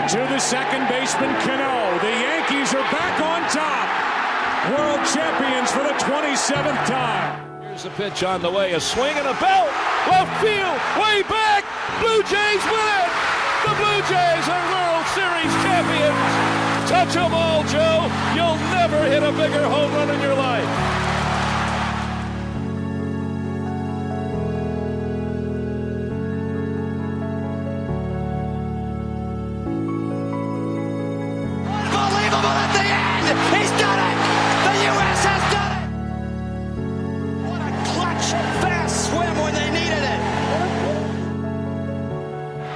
to the second baseman, Cano. The Yankees are back on top. World champions for the 27th time. Here's a pitch on the way, a swing and a belt. Left field, way back. Blue Jays win it. The Blue Jays are World Series champions. Touch them all, Joe. You'll never hit a bigger home run in your life.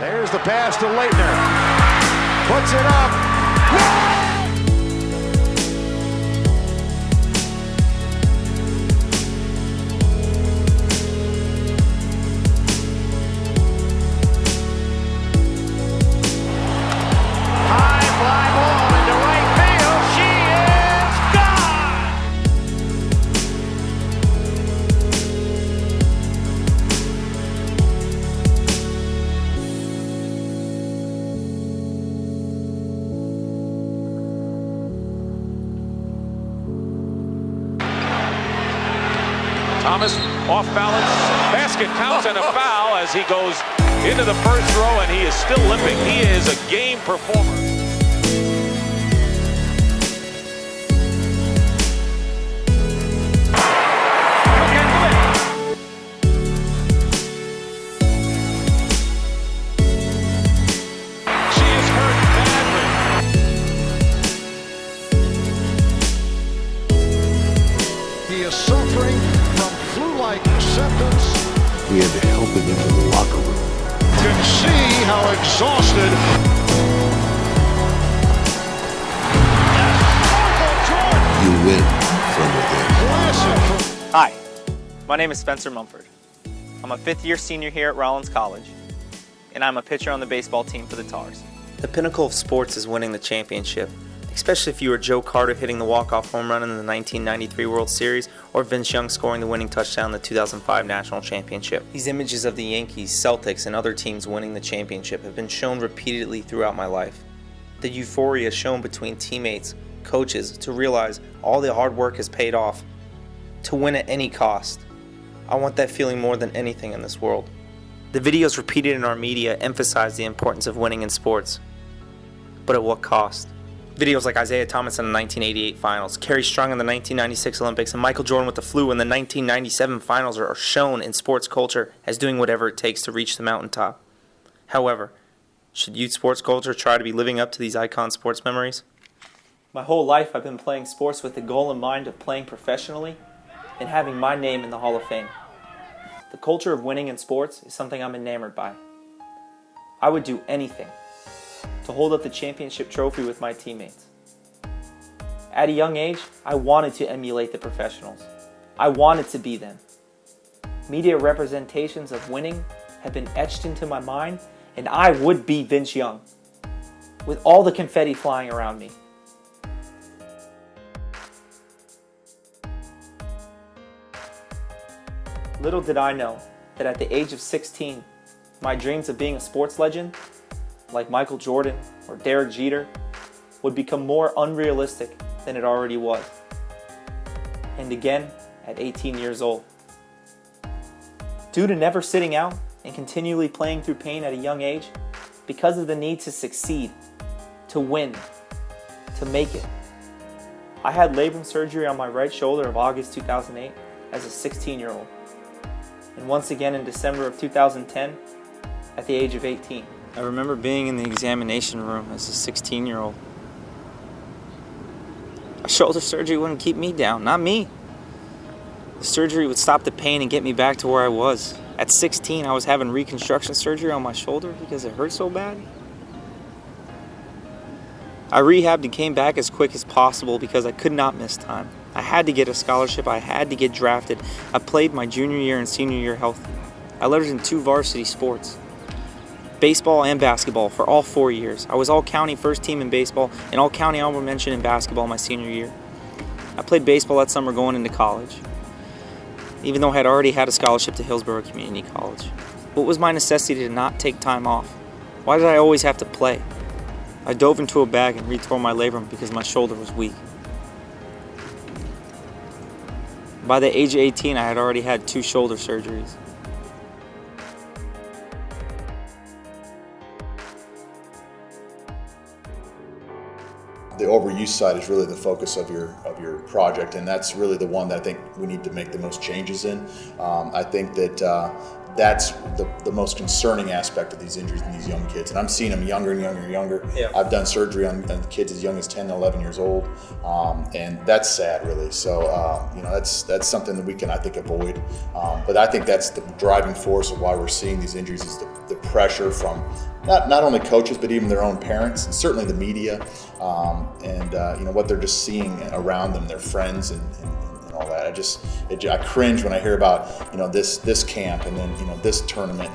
There's the pass to Leitner. Puts it up. High fly ball into right field. She is gone. Thomas off balance, basket counts and a foul as he goes into the first row, and he is still limping. He is a game performer. She is hurt badly. He is suffering from flu-like symptoms. We had to help him into the locker room. You can see how exhausted. You win from within. Classic. Hi, my name is Spencer Mumford. I'm a fifth-year senior here at Rollins College, and I'm a pitcher on the baseball team for the Tars. The pinnacle of sports is winning the championship, especially if you were Joe Carter hitting the walk-off home run in the 1993 World Series or Vince Young scoring the winning touchdown in the 2005 National Championship. These images of the Yankees, Celtics, and other teams winning the championship have been shown repeatedly throughout my life. The euphoria shown between teammates, coaches, to realize all the hard work has paid off, to win at any cost. I want that feeling more than anything in this world. The videos repeated in our media emphasize the importance of winning in sports, but at what cost? Videos like Isaiah Thomas in the 1988 finals, Kerry Strong in the 1996 Olympics, and Michael Jordan with the flu in the 1997 finals are shown in sports culture as doing whatever it takes to reach the mountaintop. However, should youth sports culture try to be living up to these icon sports memories? My whole life I've been playing sports with the goal in mind of playing professionally and having my name in the Hall of Fame. The culture of winning in sports is something I'm enamored by. I would do anything to hold up the championship trophy with my teammates. At a young age, I wanted to emulate the professionals. I wanted to be them. Media representations of winning have been etched into my mind, and I would be Vince Young, with all the confetti flying around me. Little did I know that at the age of 16, my dreams of being a sports legend, like Michael Jordan or Derek Jeter, would become more unrealistic than it already was. And again, at 18 years old. Due to never sitting out and continually playing through pain at a young age, because of the need to succeed, to win, to make it, I had labrum surgery on my right shoulder of August 2008 as a 16-year-old. And once again in December of 2010 at the age of 18. I remember being in the examination room as a 16-year-old. A shoulder surgery wouldn't keep me down, not me. The surgery would stop the pain and get me back to where I was. At 16, I was having reconstruction surgery on my shoulder because it hurt so bad. I rehabbed and came back as quick as possible because I could not miss time. I had to get a scholarship. I had to get drafted. I played my junior year and senior year healthy. I lettered in 2 varsity sports, baseball and basketball, for all 4 years. I was all-county first team in baseball and all-county honorable mention in basketball my senior year. I played baseball that summer going into college, even though I had already had a scholarship to Hillsborough Community College. What was my necessity to not take time off? Why did I always have to play? I dove into a bag and retore my labrum because my shoulder was weak. By the age of 18, I had already had 2 shoulder surgeries. The overuse side is really the focus of your project, and that's really the one that I think we need to make the most changes in. I think that that's the most concerning aspect of these injuries in these young kids, and I'm seeing them younger and younger and younger. Yeah. I've done surgery on kids as young as 10 and 11 years old, and that's sad, really. So that's something that we can, I think, avoid. But I think that's the driving force of why we're seeing these injuries is the pressure from not only coaches but even their own parents, and certainly the media, and what they're just seeing around them, their friends and all that. I cringe when I hear about this camp and then this tournament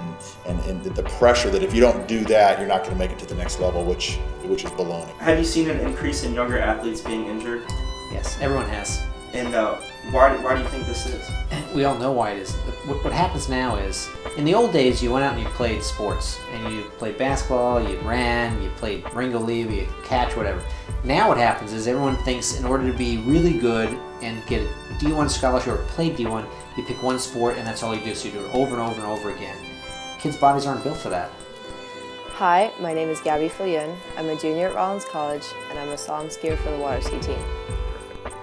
and the pressure that if you don't do that, you're not going to make it to the next level, which is baloney. Have you seen an increase in younger athletes being injured? Yes, everyone has. And why do you think this is? We all know why it is. What happens now is, in the old days, you went out and you played sports, and you played basketball, you ran, you played ringo leave, you catch, whatever. Now what happens is everyone thinks in order to be really good and get a D1 scholarship or play D1, you pick one sport and that's all you do, so you do it over and over and over again. Kids' bodies aren't built for that. Hi, my name is Gabi Viljoen. I'm a junior at Rollins College, and I'm a slalom skier for the water ski team.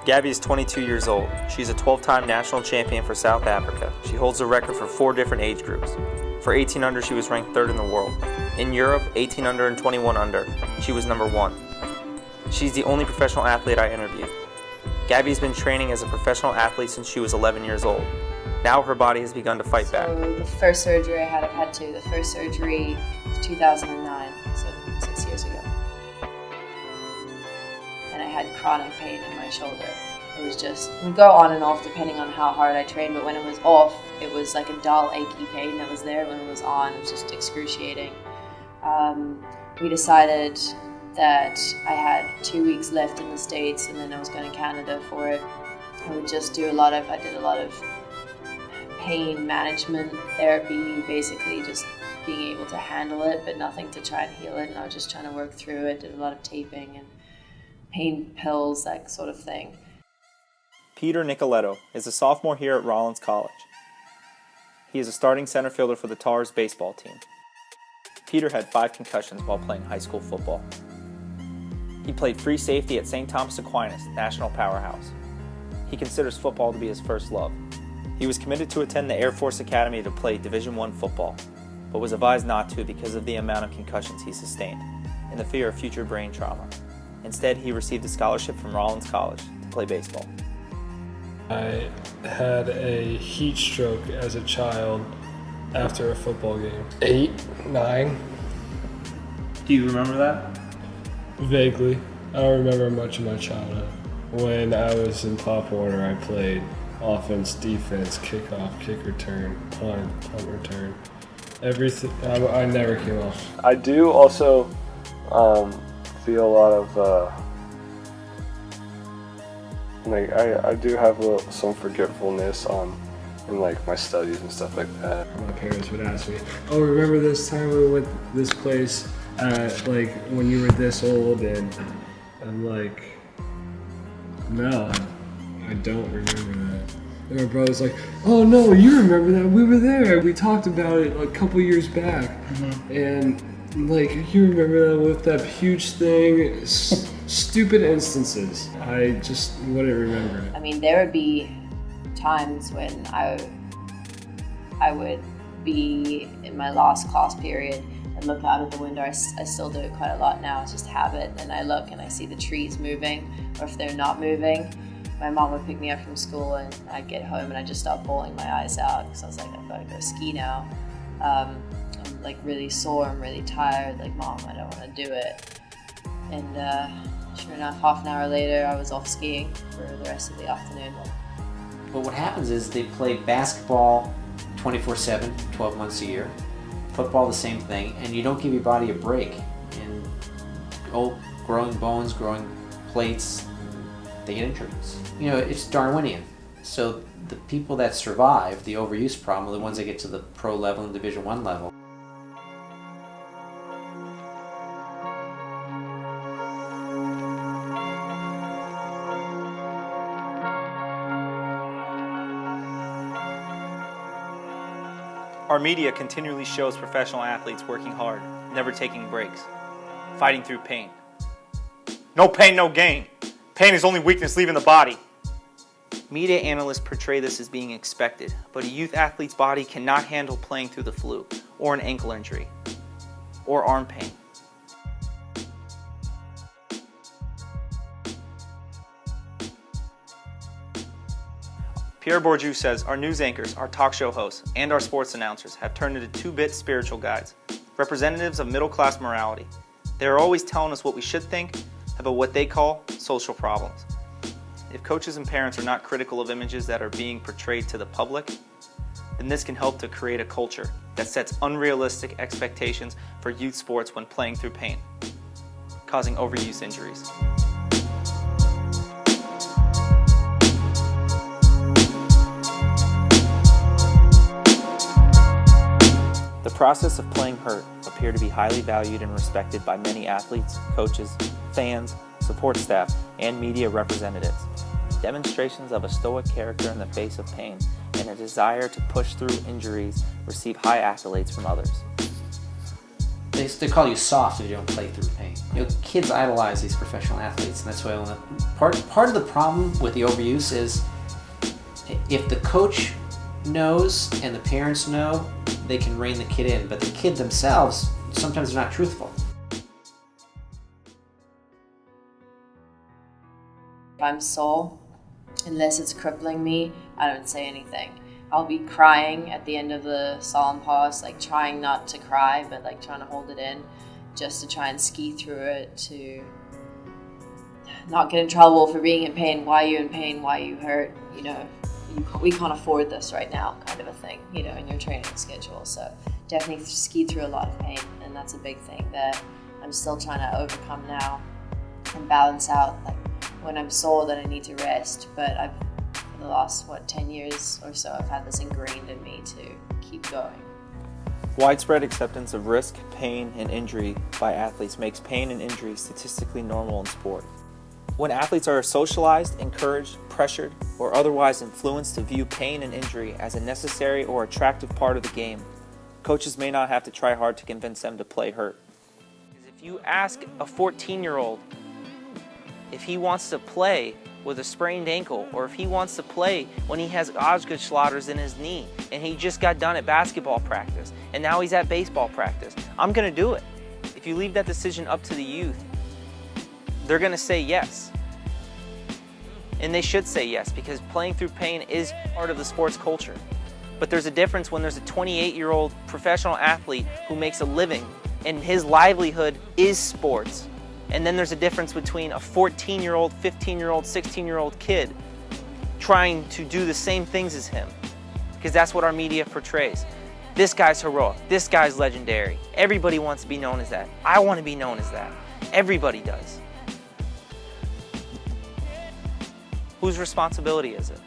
Gabi is 22 years old. She's a 12-time national champion for South Africa. She holds the record for 4 different age groups. For 18 under, she was ranked 3rd in the world. In Europe, 18 under and 21 under, she was number 1. She's the only professional athlete I interviewed. Gabi's been training as a professional athlete since she was 11 years old. Now her body has begun to fight back. So the first surgery I had, I've had 2. The first surgery was 2009, so 6 years ago. And I had chronic pain in my shoulder. It would go on and off depending on how hard I trained, but when it was off, it was like a dull, achy pain that was there. When it was on, it was just excruciating. We decided that I had 2 weeks left in the States, and then I was going to Canada for it. I did a lot of pain management therapy, basically just being able to handle it, but nothing to try and heal it, and I was just trying to work through it, did a lot of taping and pain pills, that sort of thing. Peter Nicoletto is a sophomore here at Rollins College. He is a starting center fielder for the Tars baseball team. Peter had 5 concussions while playing high school football. He played free safety at St. Thomas Aquinas, national powerhouse. He considers football to be his first love. He was committed to attend the Air Force Academy to play Division I football, but was advised not to because of the amount of concussions he sustained and the fear of future brain trauma. Instead, he received a scholarship from Rollins College to play baseball. I had a heat stroke as a child after a football game. 8, 9. Do you remember that? Vaguely. I don't remember much of my childhood. When I was in Pop Warner, I played offense, defense, kickoff, kick return, punt return. Everything. I never came off. I do also feel a lot of I do have some forgetfulness in like my studies and stuff like that. My parents would ask me, "Oh, remember this time we went this place like when you were this old?" And I'm like, "No, I don't remember that." And my brother's like, "Oh no, you remember that? We were there. We talked about it a couple years back." Mm-hmm. And like, you remember that with that huge thing? Stupid instances. I just wouldn't remember it. I mean, there would be times when I would be in my last class period and look out of the window. I still do it quite a lot now. It's just habit. And I look and I see the trees moving, or if they're not moving, my mom would pick me up from school and I'd get home and I'd just start bawling my eyes out because I was like, I've got to go ski now. I'm like really sore, I'm really tired. Like, Mom, I don't want to do it. And sure enough, half an hour later, I was off skiing for the rest of the afternoon. But what happens is they play basketball 24/7, 12 months a year. Football, the same thing, and you don't give your body a break. And growing bones, growing plates, they get injured. You know, it's Darwinian. So the people that survive the overuse problem are the ones that get to the pro level and Division I level. Our media continually shows professional athletes working hard, never taking breaks, fighting through pain. No pain, no gain. Pain is only weakness leaving the body. Media analysts portray this as being expected, but a youth athlete's body cannot handle playing through the flu, or an ankle injury, or arm pain. Pierre Bourdieu says our news anchors, our talk show hosts, and our sports announcers have turned into two-bit spiritual guides, representatives of middle-class morality. They are always telling us what we should think about what they call social problems. If coaches and parents are not critical of images that are being portrayed to the public, then this can help to create a culture that sets unrealistic expectations for youth sports when playing through pain, causing overuse injuries. The process of playing hurt appear to be highly valued and respected by many athletes, coaches, fans, support staff, and media representatives. Demonstrations of a stoic character in the face of pain and a desire to push through injuries receive high accolades from others. They call you soft if you don't play through pain. Kids idolize these professional athletes, and that's why part of the problem with the overuse is if the coach knows and the parents know, they can rein the kid in, but the kid themselves, sometimes they're not truthful. If I'm sore, unless it's crippling me, I don't say anything. I'll be crying at the end of the solemn pause, like trying not to cry, but like trying to hold it in, just to try and ski through it, to not get in trouble for being in pain. Why are you in pain? Why are you hurt? We can't afford this right now, kind of a thing, in your training schedule. So definitely ski through a lot of pain, and that's a big thing that I'm still trying to overcome now and balance out. Like when I'm sore, that I need to rest, but for the last 10 years or so, I've had this ingrained in me to keep going. Widespread acceptance of risk, pain, and injury by athletes makes pain and injury statistically normal in sport. When athletes are socialized, encouraged, pressured, or otherwise influenced to view pain and injury as a necessary or attractive part of the game, coaches may not have to try hard to convince them to play hurt. If you ask a 14-year-old if he wants to play with a sprained ankle, or if he wants to play when he has Osgood-Schlatters in his knee and he just got done at basketball practice and now he's at baseball practice, I'm going to do it. If you leave that decision up to the youth, they're going to say yes. And they should say yes, because playing through pain is part of the sports culture. But there's a difference when there's a 28-year-old professional athlete who makes a living and his livelihood is sports. And then there's a difference between a 14-year-old, 15-year-old, 16-year-old kid trying to do the same things as him. Because that's what our media portrays. This guy's heroic. This guy's legendary. Everybody wants to be known as that. I want to be known as that. Everybody does. Whose responsibility is it?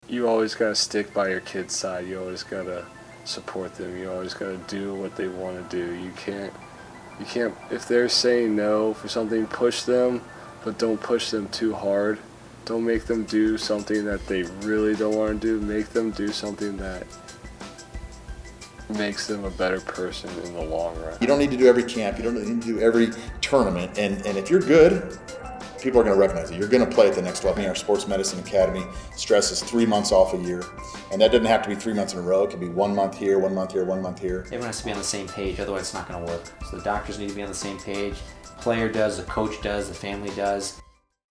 You always gotta stick by your kid's side. You always gotta support them. You always gotta do what they want to do. You can't, if they're saying no for something, push them, but don't push them too hard. Don't make them do something that they really don't want to do. Make them do something that makes them a better person in the long run. You don't need to do every camp. You don't need to do every tournament. And if you're good, people are going to recognize it. You're going to play at the next level. Our Sports Medicine Academy stresses 3 months off a year. And that doesn't have to be 3 months in a row. It can be 1 month here, 1 month here, 1 month here. Everyone has to be on the same page, otherwise it's not going to work. So the doctors need to be on the same page. The player does, the coach does, the family does.